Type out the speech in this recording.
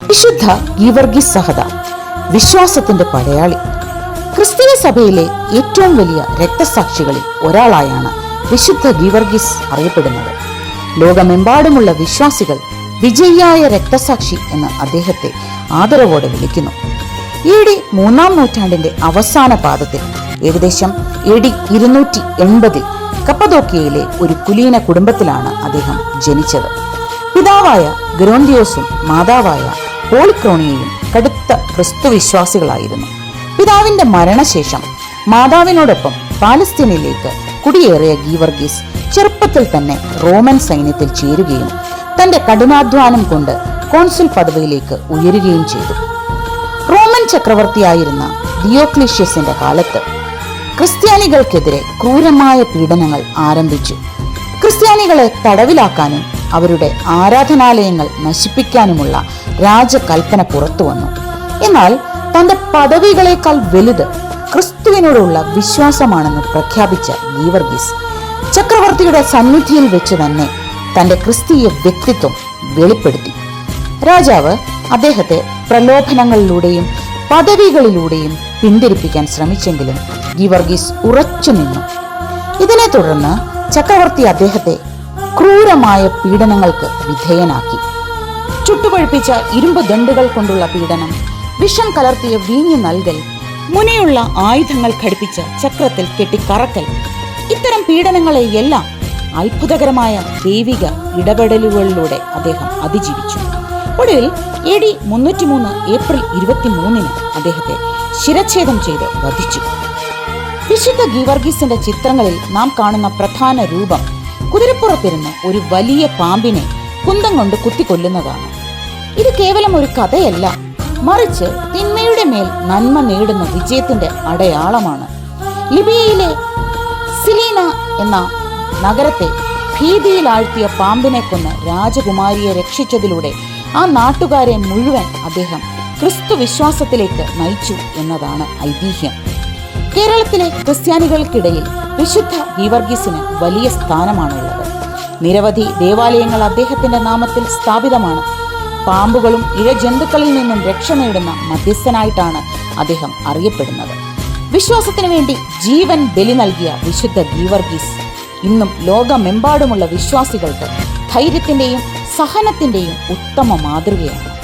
വിശുദ്ധ ഗീവർഗീസ് സഹദ, വിശ്വാസത്തിന്റെ പടയാളി. ക്രിസ്തീയ സഭയിലെ ഏറ്റവും വലിയ രക്തസാക്ഷികളിൽ ഒരാളായാണ് വിശുദ്ധ ഗീവർഗീസ് അറിയപ്പെടുന്നത്. ലോകമെമ്പാടുമുള്ള വിശ്വാസികൾ വിജയിയായ രക്തസാക്ഷി എന്ന് അദ്ദേഹത്തെ ആദരവോടെ വിളിക്കുന്നു. AD 3-ാം നൂറ്റാണ്ടിന്റെ അവസാന പാദത്തിൽ ഏകദേശം AD 280 കപ്പദോക്കിയയിലെ ഒരു കുലീന കുടുംബത്തിലാണ് അദ്ദേഹം ജനിച്ചത്. പിതാവായ ഗ്രൗന്തിയോസും മാതാവായ പോളിക്രോണിയയും കടുത്ത ക്രിസ്തുവിശ്വാസികളായിരുന്നു. പിതാവിന്റെ മരണശേഷം മാതാവിനോടൊപ്പം പാലസ്തീനിലേക്ക് കുടിയേറിയ ഗീവർഗീസ് ചെറുപ്പത്തിൽ തന്നെ റോമൻ സൈന്യത്തിൽ ചേരുകയും തന്റെ കഠിനാധ്വാനം കൊണ്ട് കോൺസുൽ പദവിയിലേക്ക് ഉയരുകയും ചെയ്തു. റോമൻ ചക്രവർത്തിയായിരുന്ന ദിയോക്ലീഷ്യസിന്റെ കാലത്ത് ക്രിസ്ത്യാനികൾക്കെതിരെ ക്രൂരമായ പീഡനങ്ങൾ ആരംഭിച്ചു. ക്രിസ്ത്യാനികളെ തടവിലാക്കാനും അവരുടെ ആരാധനാലയങ്ങൾ നശിപ്പിക്കാനുമുള്ള രാജകൽപ്പന പുറത്തു വന്നു. എന്നാൽ തന്റെ പദവികളെക്കാൾ വലുത് ക്രിസ്തുവിനോടുള്ള വിശ്വാസമാണെന്ന് പ്രഖ്യാപിച്ച ഗീവർഗീസ് ചക്രവർത്തിയുടെ സന്നിധിയിൽ വെച്ച് തന്നെ തന്റെ ക്രിസ്തീയ വ്യക്തിത്വം വെളിപ്പെടുത്തി. രാജാവ് അദ്ദേഹത്തെ പ്രലോഭനങ്ങളിലൂടെയും പദവികളിലൂടെയും പിന്തിരിപ്പിക്കാൻ ശ്രമിച്ചെങ്കിലും ഗീവർഗീസ് ഉറച്ചു നിന്നു. ഇതിനെ തുടർന്ന് ചക്രവർത്തി അദ്ദേഹത്തെ ക്രൂരമായ പീഡനങ്ങൾക്ക് വിധേയനാക്കി. ചുട്ടുപഴുപ്പിച്ച ഇരുമ്പ് ദണ്ടുകൾ കൊണ്ടുള്ള പീഡനം, വിഷം കലർത്തിയ വീഞ്ഞു നൽകൽ, മുനയുള്ള ആയുധങ്ങൾ ഘടിപ്പിച്ച ചക്രത്തിൽ കെട്ടിക്കറക്കൽ, ഇത്തരം പീഡനങ്ങളെയെല്ലാം അത്ഭുതകരമായ ദൈവിക ഇടപെടലുകളിലൂടെ അദ്ദേഹം അതിജീവിച്ചു. ഒടുവിൽ AD 303 ഏപ്രിൽ 23 അദ്ദേഹത്തെ ശിരച്ഛേദം ചെയ്ത് വധിച്ചു. വിശുദ്ധ ഗീവർഗീസിന്റെ ചിത്രങ്ങളിൽ നാം കാണുന്ന പ്രധാന രൂപം കുതിരപ്പുറത്തിരുന്ന് ഒരു വലിയ പാമ്പിനെ കുന്തം കൊണ്ട് കുത്തിക്കൊല്ലുന്നതാണ്. ഇത് കേവലം ഒരു കഥയല്ല, മറിച്ച് തിന്മയുടെ മേൽ നന്മ നേടുന്ന വിജയത്തിന്റെ അടയാളമാണ്. ലിബിയയിലെ സിലീന എന്ന നഗരത്തെ ഭീതിയിലാഴ്ത്തിയ പാമ്പിനെ കൊന്ന് രാജകുമാരിയെ രക്ഷിച്ചതിലൂടെ ആ നാട്ടുകാരെ മുഴുവൻ അദ്ദേഹം ക്രിസ്തു വിശ്വാസത്തിലേക്ക് നയിച്ചു എന്നതാണ് ഐതിഹ്യം. കേരളത്തിലെ ക്രിസ്ത്യാനികൾക്കിടയിൽ വിശുദ്ധ ഗീവർഗീസിന് വലിയ സ്ഥാനമാണുള്ളത്. നിരവധി ദേവാലയങ്ങൾ അദ്ദേഹത്തിന്റെ നാമത്തിൽ സ്ഥാപിതമാണ്. പാമ്പുകളും ഇഴജന്തുക്കളിൽ നിന്നും രക്ഷ നേടുന്ന മധ്യസ്ഥനായിട്ടാണ് അദ്ദേഹം അറിയപ്പെടുന്നത്. വിശ്വാസത്തിനു വേണ്ടി ജീവൻ ബലി നൽകിയ വിശുദ്ധ ഗീവർഗീസ് ഇന്നും ലോകമെമ്പാടുമുള്ള വിശ്വാസികൾക്ക് ധൈര്യത്തിന്റെയും സഹനത്തിന്റെയും ഉത്തമ മാതൃകയാണ്.